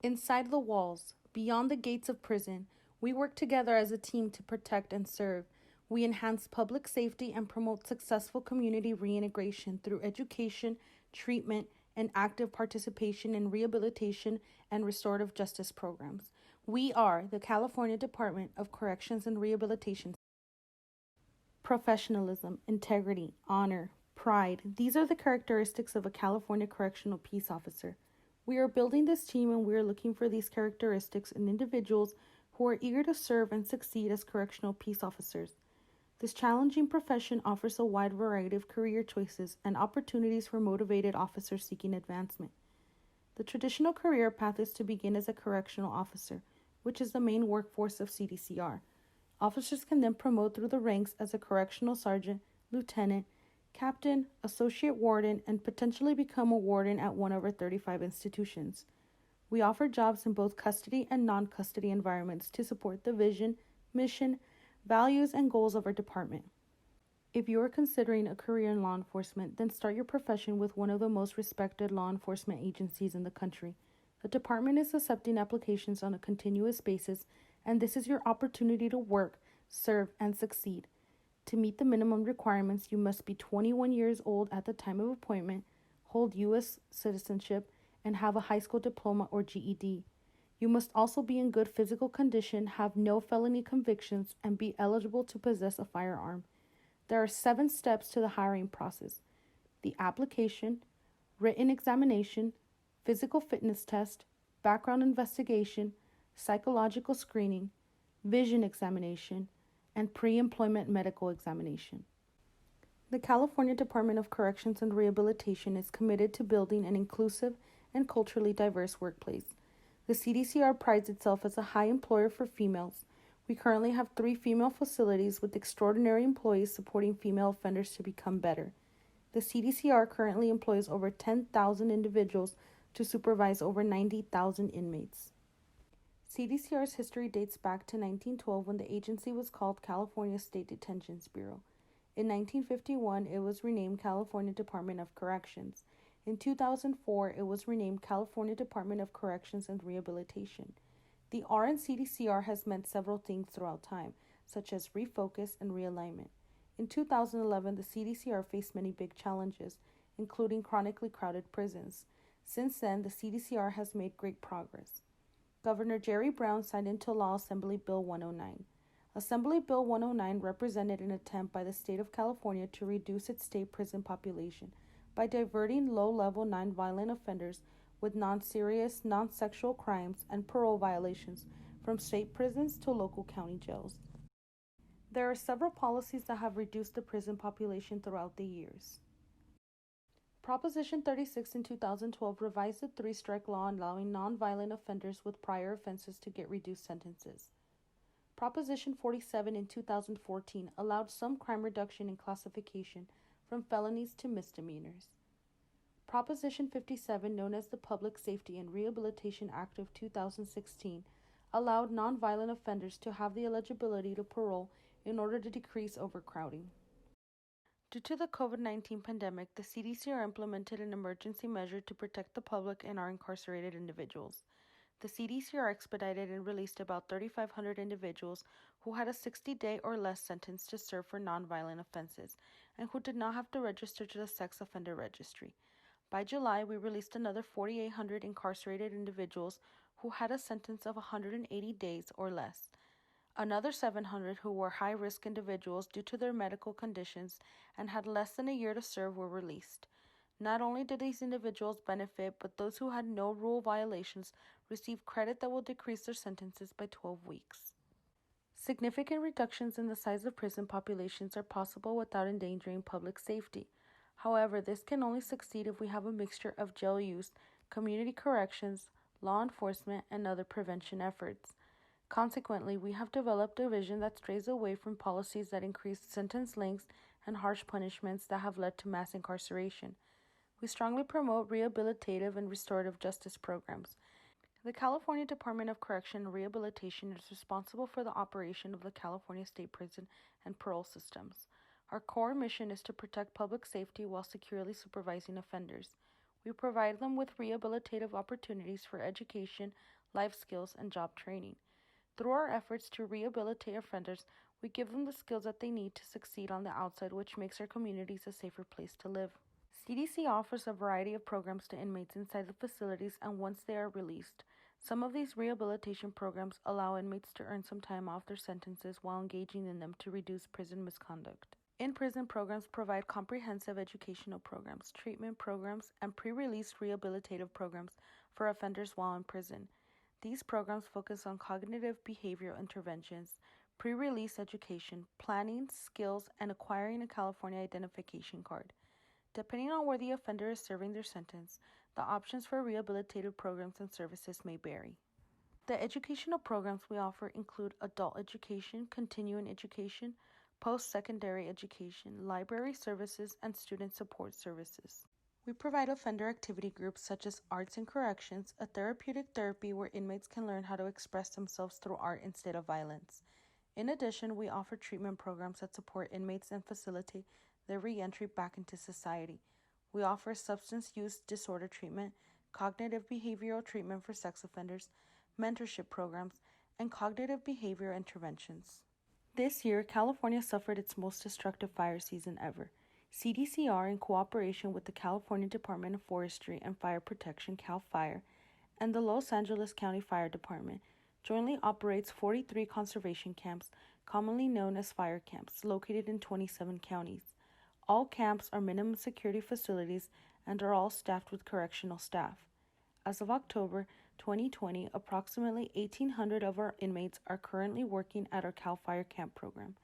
Inside the walls, beyond the gates of prison, we work together as a team to protect and serve. We enhance public safety and promote successful community reintegration through education, treatment, and active participation in rehabilitation and restorative justice programs. We are the California Department of Corrections and Rehabilitation. Professionalism, integrity, honor, pride. These are the characteristics of a California correctional peace officer. We are building this team and we are looking for these characteristics in individuals who are eager to serve and succeed as correctional peace officers. This challenging profession offers a wide variety of career choices and opportunities for motivated officers seeking advancement. The traditional career path is to begin as a correctional officer, which is the main workforce of CDCR. Officers can then promote through the ranks as a correctional sergeant, lieutenant, captain, associate warden, and potentially become a warden at one of our 35 institutions. We offer jobs in both custody and non-custody environments to support the vision, mission, values, and goals of our department. If you are considering a career in law enforcement, then start your profession with one of the most respected law enforcement agencies in the country. The department is accepting applications on a continuous basis, and this is your opportunity to work, serve, and succeed. To meet the minimum requirements, you must be 21 years old at the time of appointment, hold U.S. citizenship, and have a high school diploma or GED. You must also be in good physical condition, have no felony convictions, and be eligible to possess a firearm. There are 7 steps to the hiring process: the application, written examination, physical fitness test, background investigation, psychological screening, vision examination, and pre-employment medical examination. The California Department of Corrections and Rehabilitation is committed to building an inclusive and culturally diverse workplace. The CDCR prides itself as a high employer for females. We currently have 3 female facilities with extraordinary employees supporting female offenders to become better. The CDCR currently employs over 10,000 individuals to supervise over 90,000 inmates. CDCR's history dates back to 1912 when the agency was called California State Detention Bureau. In 1951, it was renamed California Department of Corrections. In 2004, it was renamed California Department of Corrections and Rehabilitation. The R in CDCR has meant several things throughout time, such as refocus and realignment. In 2011, the CDCR faced many big challenges, including chronically crowded prisons. Since then, the CDCR has made great progress. Governor Jerry Brown signed into law Assembly Bill 109. Assembly Bill 109 represented an attempt by the state of California to reduce its state prison population by diverting low-level nonviolent offenders with non-serious, non-sexual crimes and parole violations from state prisons to local county jails. There are several policies that have reduced the prison population throughout the years. Proposition 36 in 2012 revised the 3-strike law allowing nonviolent offenders with prior offenses to get reduced sentences. Proposition 47 in 2014 allowed some crime reduction in classification from felonies to misdemeanors. Proposition 57, known as the Public Safety and Rehabilitation Act of 2016, allowed nonviolent offenders to have the eligibility to parole in order to decrease overcrowding. Due to the COVID-19 pandemic, the CDCR implemented an emergency measure to protect the public and our incarcerated individuals. The CDCR expedited and released about 3,500 individuals who had a 60-day or less sentence to serve for nonviolent offenses and who did not have to register to the sex offender registry. By July, we released another 4,800 incarcerated individuals who had a sentence of 180 days or less. Another 700 who were high-risk individuals due to their medical conditions and had less than a year to serve were released. Not only did these individuals benefit, but those who had no rule violations received credit that will decrease their sentences by 12 weeks. Significant reductions in the size of prison populations are possible without endangering public safety. However, this can only succeed if we have a mixture of jail use, community corrections, law enforcement, and other prevention efforts. Consequently, we have developed a vision that strays away from policies that increase sentence lengths and harsh punishments that have led to mass incarceration. We strongly promote rehabilitative and restorative justice programs. The California Department of Correction and Rehabilitation is responsible for the operation of the California State Prison and Parole systems. Our core mission is to protect public safety while securely supervising offenders. We provide them with rehabilitative opportunities for education, life skills, and job training. Through our efforts to rehabilitate offenders, we give them the skills that they need to succeed on the outside, which makes our communities a safer place to live. CDC offers a variety of programs to inmates inside the facilities and once they are released. Some of these rehabilitation programs allow inmates to earn some time off their sentences while engaging in them to reduce prison misconduct. In-prison programs provide comprehensive educational programs, treatment programs, and pre-release rehabilitative programs for offenders while in prison. These programs focus on cognitive behavioral interventions, pre-release education, planning, skills, and acquiring a California identification card. Depending on where the offender is serving their sentence, the options for rehabilitative programs and services may vary. The educational programs we offer include adult education, continuing education, post-secondary education, library services, and student support services. We provide offender activity groups such as Arts and Corrections, a therapeutic therapy where inmates can learn how to express themselves through art instead of violence. In addition, we offer treatment programs that support inmates and facilitate their re-entry back into society. We offer substance use disorder treatment, cognitive behavioral treatment for sex offenders, mentorship programs, and cognitive behavior interventions. This year, California suffered its most destructive fire season ever. CDCR, in cooperation with the California Department of Forestry and Fire Protection, CAL FIRE, and the Los Angeles County Fire Department, jointly operates 43 conservation camps, commonly known as fire camps, located in 27 counties. All camps are minimum security facilities and are all staffed with correctional staff. As of October 2020, approximately 1,800 of our inmates are currently working at our CAL FIRE camp program.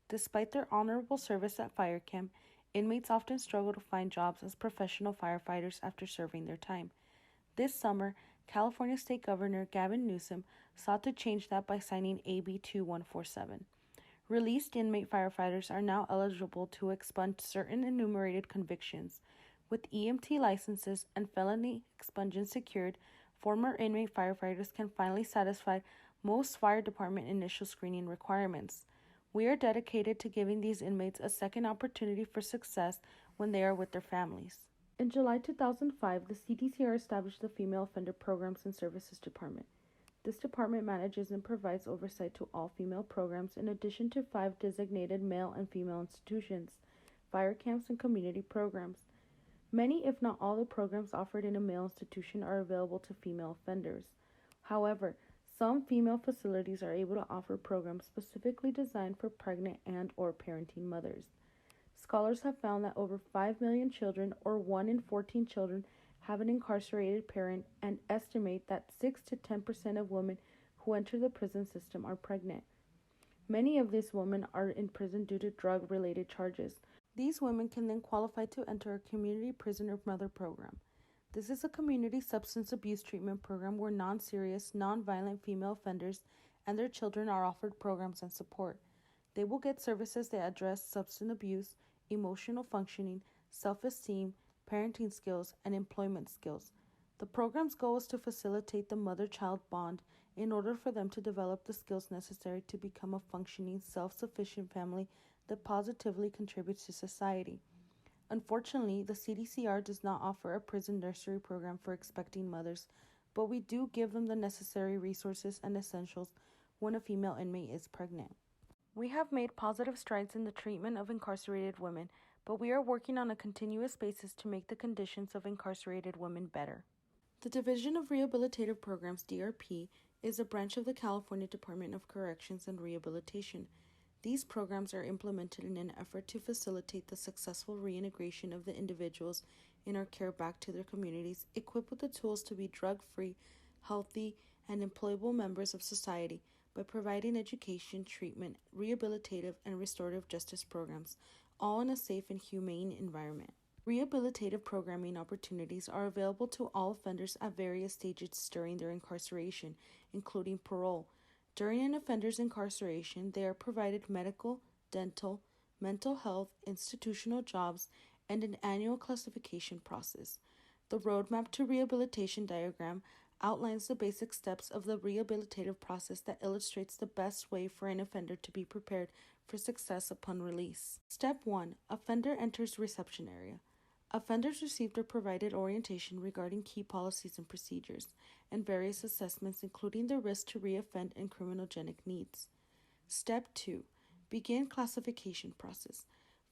Despite their honorable service at fire camp, inmates often struggle to find jobs as professional firefighters after serving their time. This summer, California State Governor Gavin Newsom sought to change that by signing AB 2147. Released inmate firefighters are now eligible to expunge certain enumerated convictions. With EMT licenses and felony expungement secured, former inmate firefighters can finally satisfy most fire department initial screening requirements. We are dedicated to giving these inmates a second opportunity for success when they are with their families. In July 2005, the CDCR established the Female Offender Programs and Services Department. This department manages and provides oversight to all female programs in addition to 5 designated male and female institutions, fire camps, and community programs. Many, if not all, the programs offered in a male institution are available to female offenders. However, some female facilities are able to offer programs specifically designed for pregnant and/or parenting mothers. Scholars have found that over 5 million children, or 1 in 14 children, have an incarcerated parent and estimate that 6 to 10% of women who enter the prison system are pregnant. Many of these women are in prison due to drug-related charges. These women can then qualify to enter a community prisoner mother program. This is a community substance abuse treatment program where non-serious, non-violent female offenders and their children are offered programs and support. They will get services that address substance abuse, emotional functioning, self-esteem, parenting skills, and employment skills. The program's goal is to facilitate the mother-child bond in order for them to develop the skills necessary to become a functioning, self-sufficient family that positively contributes to society. Unfortunately, the CDCR does not offer a prison nursery program for expecting mothers, but we do give them the necessary resources and essentials when a female inmate is pregnant. We have made positive strides in the treatment of incarcerated women, but we are working on a continuous basis to make the conditions of incarcerated women better. The Division of Rehabilitative Programs, DRP, is a branch of the California Department of Corrections and Rehabilitation. These programs are implemented in an effort to facilitate the successful reintegration of the individuals in our care back to their communities, equipped with the tools to be drug-free, healthy, and employable members of society by providing education, treatment, rehabilitative, and restorative justice programs, all in a safe and humane environment. Rehabilitative programming opportunities are available to all offenders at various stages during their incarceration, including parole. During an offender's incarceration, they are provided medical, dental, mental health, institutional jobs, and an annual classification process. The Roadmap to Rehabilitation diagram outlines the basic steps of the rehabilitative process that illustrates the best way for an offender to be prepared for success upon release. Step 1. Offender enters reception area. Offenders received or provided orientation regarding key policies and procedures, and various assessments including the risk to reoffend and criminogenic needs. Step 2. Begin classification process.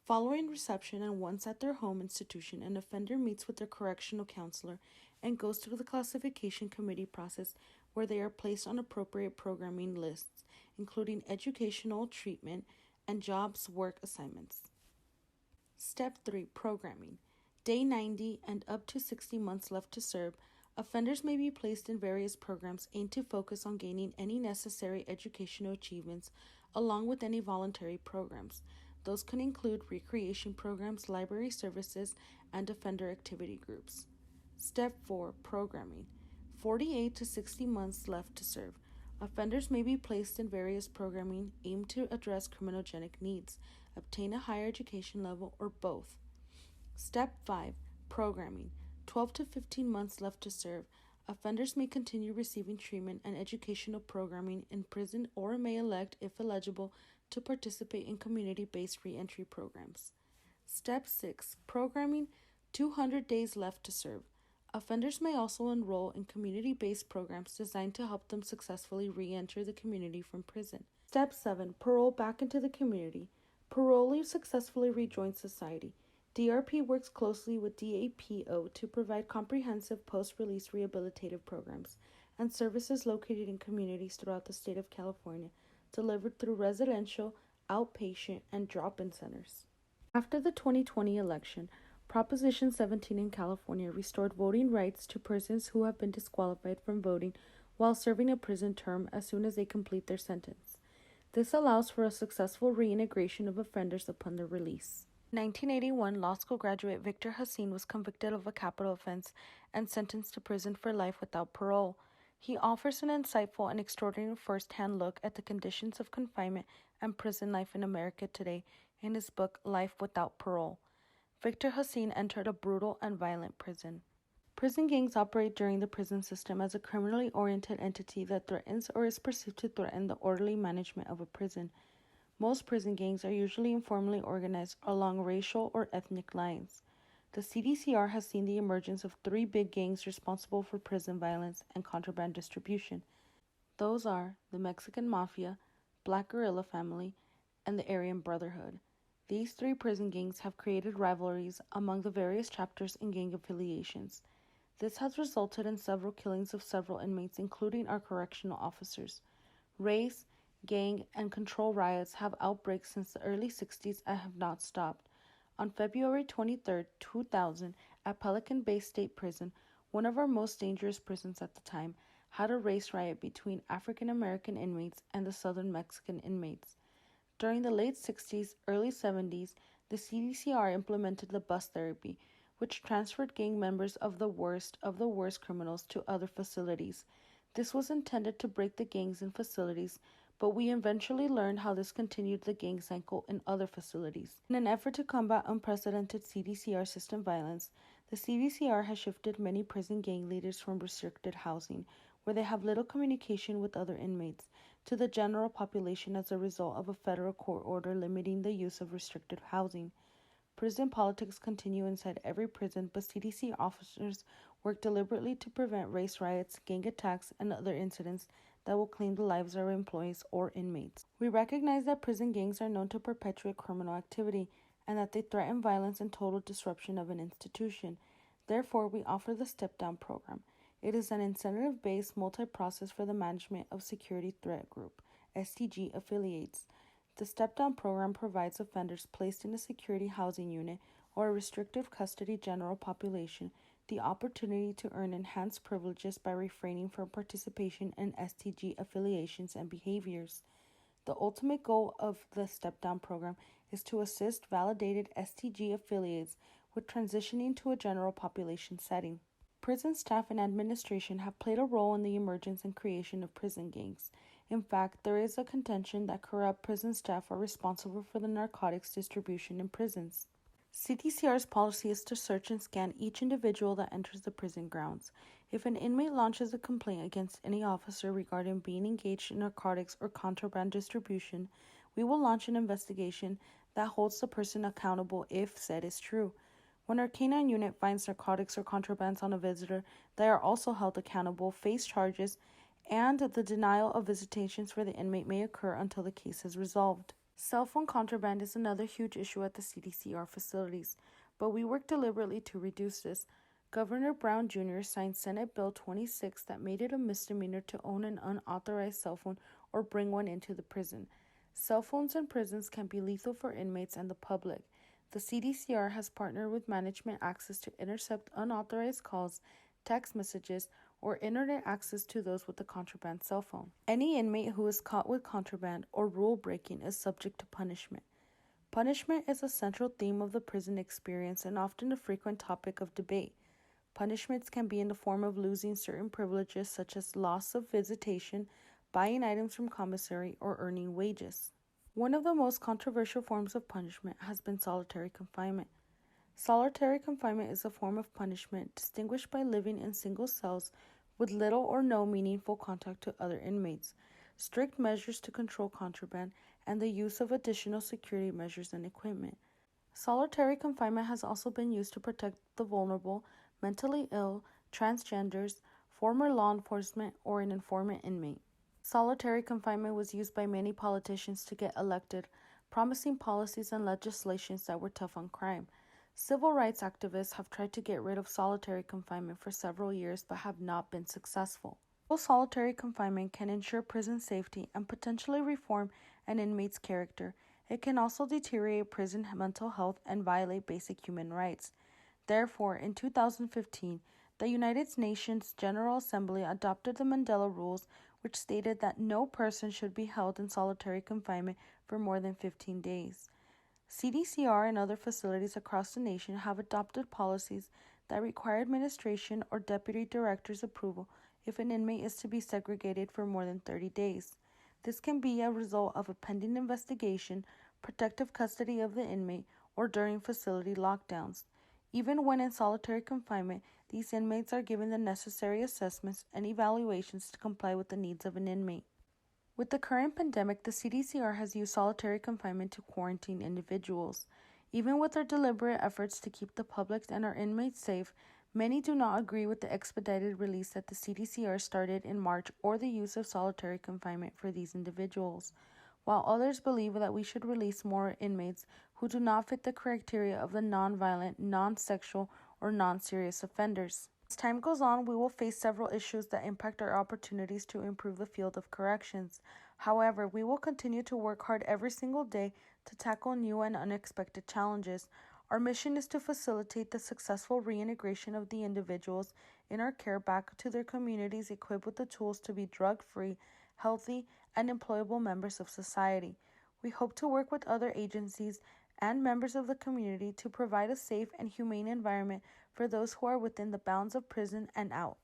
Following reception and once at their home institution, an offender meets with their correctional counselor and goes through the classification committee process where they are placed on appropriate programming lists, including educational, treatment, and jobs work assignments. Step 3. Programming. Day 90 and up to 60 months left to serve, offenders may be placed in various programs aimed to focus on gaining any necessary educational achievements along with any voluntary programs. Those can include recreation programs, library services, and offender activity groups. Step 4. Programming. 48 to 60 months left to serve. Offenders may be placed in various programming aimed to address criminogenic needs, obtain a higher education level, or both. Step 5. Programming. 12 to 15 months left to serve. Offenders may continue receiving treatment and educational programming in prison or may elect, if eligible, to participate in community-based reentry programs. Step 6. Programming. 200 days left to serve. Offenders may also enroll in community-based programs designed to help them successfully re-enter the community from prison. Step 7. Parole back into the community. Parolees successfully rejoin society. DRP works closely with DAPO to provide comprehensive post-release rehabilitative programs and services located in communities throughout the state of California, delivered through residential, outpatient, and drop-in centers. After the 2020 election, Proposition 17 in California restored voting rights to persons who have been disqualified from voting while serving a prison term as soon as they complete their sentence. This allows for a successful reintegration of offenders upon their release. In 1981, law school graduate Victor Hassin was convicted of a capital offense and sentenced to prison for life without parole. He offers an insightful and extraordinary first-hand look at the conditions of confinement and prison life in America today in his book Life Without Parole. Victor Hassin entered a brutal and violent prison. Prison gangs operate during the prison system as a criminally oriented entity that threatens or is perceived to threaten the orderly management of a prison. Most prison gangs are usually informally organized along racial or ethnic lines. The CDCR has seen the emergence of 3 big gangs responsible for prison violence and contraband distribution. Those are the Mexican Mafia, Black Guerrilla Family, and the Aryan Brotherhood. These 3 prison gangs have created rivalries among the various chapters and gang affiliations. This has resulted in several killings of several inmates, including our correctional officers. Race, gang, and control riots have outbreaks since the early 60s and have not stopped. On February 23, 2000, at Pelican Bay State Prison, one of our most dangerous prisons at the time, had a race riot between African American inmates and the Southern Mexican inmates. During the late 60s, early 70s, the CDCR implemented the bus therapy, which transferred gang members of the worst criminals to other facilities. This was intended to break the gangs in facilities, but we eventually learned how this continued the gang cycle in other facilities. In an effort to combat unprecedented CDCR system violence, the CDCR has shifted many prison gang leaders from restricted housing, where they have little communication with other inmates, to the general population as a result of a federal court order limiting the use of restricted housing. Prison politics continue inside every prison, but CDC officers work deliberately to prevent race riots, gang attacks, and other incidents that will claim the lives of our employees or inmates. We recognize that prison gangs are known to perpetuate criminal activity and that they threaten violence and total disruption of an institution. Therefore, we offer the Step Down program. It is an incentive-based multi-process for the management of Security Threat Group, STG affiliates. The step-down program provides offenders placed in a security housing unit or a restrictive custody general population the opportunity to earn enhanced privileges by refraining from participation in STG affiliations and behaviors. The ultimate goal of the step-down program is to assist validated STG affiliates with transitioning to a general population setting. Prison staff and administration have played a role in the emergence and creation of prison gangs. In fact, there is a contention that corrupt prison staff are responsible for the narcotics distribution in prisons. CDCR's policy is to search and scan each individual that enters the prison grounds. If an inmate launches a complaint against any officer regarding being engaged in narcotics or contraband distribution, we will launch an investigation that holds the person accountable if said is true. When our canine unit finds narcotics or contrabands on a visitor, they are also held accountable, face charges, and the denial of visitations for the inmate may occur until the case is resolved. Cell phone contraband is another huge issue at the CDCR facilities, but we work deliberately to reduce this. Governor Brown Jr. signed Senate Bill 26 that made it a misdemeanor to own an unauthorized cell phone or bring one into the prison. Cell phones in prisons can be lethal for inmates and the public. The CDCR has partnered with Management Access to intercept unauthorized calls, text messages, or internet access to those with a contraband cell phone. Any inmate who is caught with contraband or rule breaking is subject to punishment. Punishment is a central theme of the prison experience and often a frequent topic of debate. Punishments can be in the form of losing certain privileges such as loss of visitation, buying items from commissary, or earning wages. One of the most controversial forms of punishment has been solitary confinement. Solitary confinement is a form of punishment distinguished by living in single cells with little or no meaningful contact to other inmates, strict measures to control contraband, and the use of additional security measures and equipment. Solitary confinement has also been used to protect the vulnerable, mentally ill, transgenders, former law enforcement, or an informant inmate. Solitary confinement was used by many politicians to get elected, promising policies and legislations that were tough on crime. Civil rights activists have tried to get rid of solitary confinement for several years but have not been successful. Solitary confinement can ensure prison safety and potentially reform an inmate's character. It can also deteriorate prison mental health and violate basic human rights. Therefore, in 2015, the United Nations General Assembly adopted the Mandela Rules, which stated that no person should be held in solitary confinement for more than 15 days. CDCR and other facilities across the nation have adopted policies that require administration or deputy director's approval if an inmate is to be segregated for more than 30 days. This can be a result of a pending investigation, protective custody of the inmate, or during facility lockdowns. Even when in solitary confinement, these inmates are given the necessary assessments and evaluations to comply with the needs of an inmate. With the current pandemic, the CDCR has used solitary confinement to quarantine individuals. Even with our deliberate efforts to keep the public and our inmates safe, many do not agree with the expedited release that the CDCR started in March or the use of solitary confinement for these individuals, while others believe that we should release more inmates who do not fit the criteria of the nonviolent, non-sexual, or non-serious offenders. As time goes on, we will face several issues that impact our opportunities to improve the field of corrections. However, we will continue to work hard every single day to tackle new and unexpected challenges. Our mission is to facilitate the successful reintegration of the individuals in our care back to their communities equipped with the tools to be drug-free, healthy, and employable members of society. We hope to work with other agencies and members of the community to provide a safe and humane environment for those who are within the bounds of prison and out.